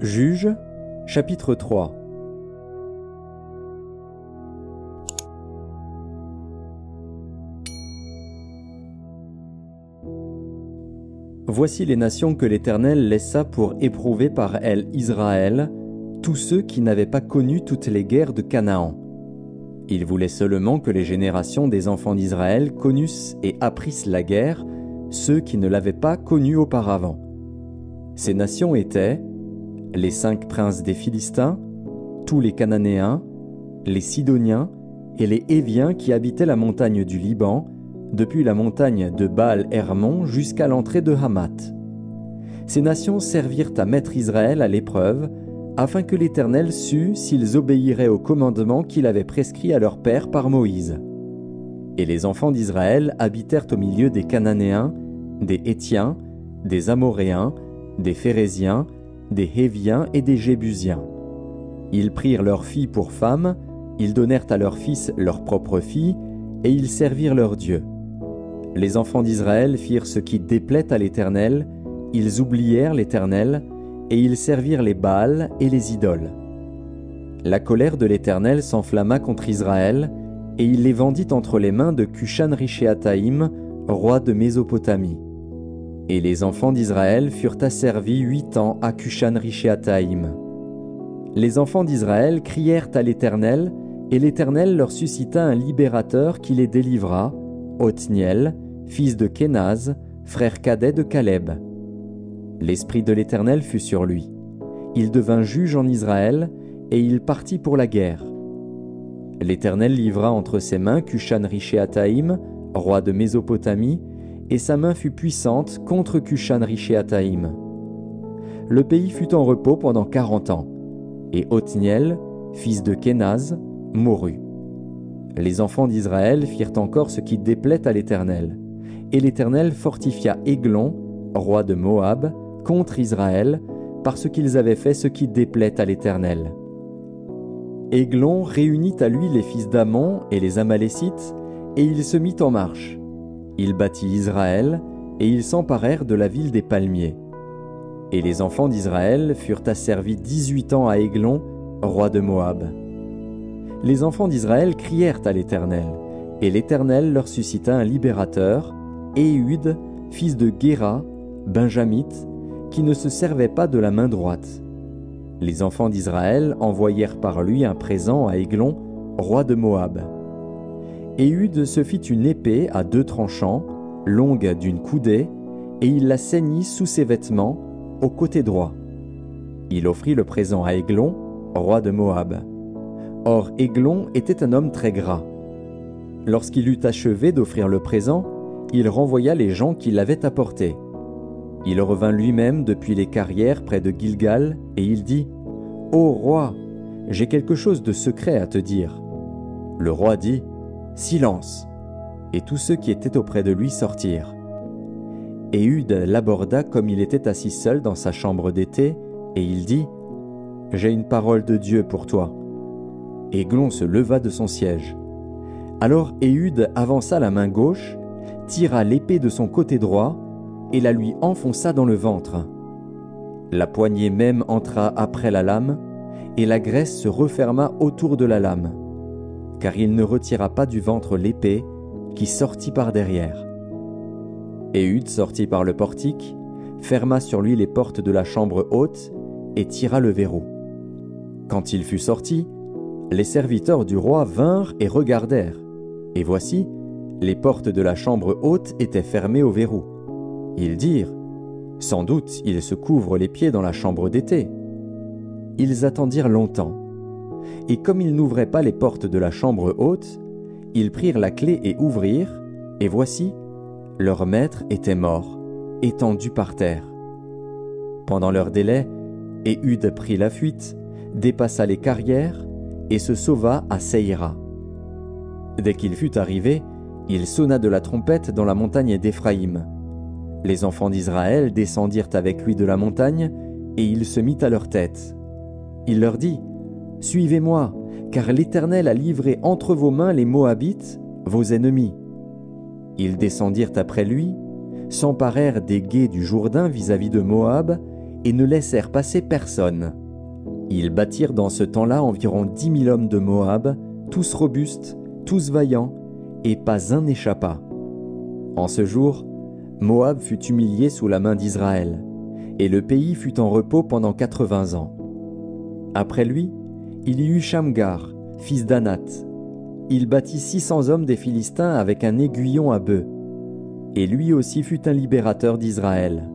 Juges, chapitre 3. Voici les nations que l'Éternel laissa pour éprouver par elles Israël, tous ceux qui n'avaient pas connu toutes les guerres de Canaan. Il voulait seulement que les générations des enfants d'Israël connussent et apprissent la guerre, ceux qui ne l'avaient pas connue auparavant. Ces nations étaient les 5 princes des Philistins, tous les Cananéens, les Sidoniens et les Héviens qui habitaient la montagne du Liban, depuis la montagne de Baal-Hermon jusqu'à l'entrée de Hamath. Ces nations servirent à mettre Israël à l'épreuve, afin que l'Éternel sût s'ils obéiraient au commandement qu'il avait prescrit à leur père par Moïse. Et les enfants d'Israël habitèrent au milieu des Cananéens, des Héthiens, des Amoréens, des Phéréziens, des Héviens et des Jébusiens. Ils prirent leurs filles pour femmes, ils donnèrent à leurs fils leurs propres filles, et ils servirent leur Dieu. Les enfants d'Israël firent ce qui déplaît à l'Éternel, ils oublièrent l'Éternel, et ils servirent les Baals et les idoles. La colère de l'Éternel s'enflamma contre Israël, et il les vendit entre les mains de Cushan-Rishéataïm, roi de Mésopotamie. Et les enfants d'Israël furent asservis 8 ans à Cushan-Rishéataïm. Les enfants d'Israël crièrent à l'Éternel, et l'Éternel leur suscita un libérateur qui les délivra, Othniel, fils de Kénaz, frère cadet de Caleb. L'esprit de l'Éternel fut sur lui. Il devint juge en Israël, et il partit pour la guerre. L'Éternel livra entre ses mains Cushan-Rishéataïm, roi de Mésopotamie, et sa main fut puissante contre Cushan-Rishéataïm. Le pays fut en repos pendant 40 ans, et Othniel, fils de Kénaz, mourut. Les enfants d'Israël firent encore ce qui déplaît à l'Éternel, et l'Éternel fortifia Églon, roi de Moab, contre Israël, parce qu'ils avaient fait ce qui déplaît à l'Éternel. Églon réunit à lui les fils d'Ammon et les Amalécites, et il se mit en marche. Il battit Israël, et ils s'emparèrent de la ville des palmiers. Et les enfants d'Israël furent asservis 18 ans à Églon, roi de Moab. Les enfants d'Israël crièrent à l'Éternel, et l'Éternel leur suscita un libérateur, Éhud, fils de Guéra, benjamite, qui ne se servait pas de la main droite. Les enfants d'Israël envoyèrent par lui un présent à Églon, roi de Moab. Éhud se fit une épée à 2 tranchants, longue d'une coudée, et il la ceignit sous ses vêtements, au côté droit. Il offrit le présent à Églon, roi de Moab. Or Églon était un homme très gras. Lorsqu'il eut achevé d'offrir le présent, il renvoya les gens qui l'avaient apporté. Il revint lui-même depuis les carrières près de Gilgal, et il dit : « Ô roi, j'ai quelque chose de secret à te dire. » Le roi dit : « Silence !» Et tous ceux qui étaient auprès de lui sortirent. Éhud l'aborda comme il était assis seul dans sa chambre d'été, et il dit : « J'ai une parole de Dieu pour toi. » Églon se leva de son siège. Alors Éhud avança la main gauche, tira l'épée de son côté droit, et la lui enfonça dans le ventre. La poignée même entra après la lame, et la graisse se referma autour de la lame, car il ne retira pas du ventre l'épée, qui sortit par derrière. Éhud sortit par le portique, ferma sur lui les portes de la chambre haute, et tira le verrou. Quand il fut sorti, les serviteurs du roi vinrent et regardèrent, et voici, les portes de la chambre haute étaient fermées au verrou. Ils dirent : « Sans doute il se couvre les pieds dans la chambre d'été. » Ils attendirent longtemps, et comme ils n'ouvraient pas les portes de la chambre haute, ils prirent la clé et ouvrirent, et voici, leur maître était mort, étendu par terre. Pendant leur délai, Éhud prit la fuite, dépassa les carrières, et se sauva à Seïra. Dès qu'il fut arrivé, il sonna de la trompette dans la montagne d'Éphraïm. Les enfants d'Israël descendirent avec lui de la montagne, et il se mit à leur tête. Il leur dit : « Suivez-moi, car l'Éternel a livré entre vos mains les Moabites, vos ennemis. » Ils descendirent après lui, s'emparèrent des gués du Jourdain vis-à-vis de Moab, et ne laissèrent passer personne. Ils bâtirent dans ce temps-là environ 10 000 hommes de Moab, tous robustes, tous vaillants, et pas un n'échappa. En ce jour, Moab fut humilié sous la main d'Israël, et le pays fut en repos pendant 80 ans. Après lui, il y eut Shamgar, fils d'Anath. Il bâtit 600 hommes des Philistins avec un aiguillon à bœuf, et lui aussi fut un libérateur d'Israël.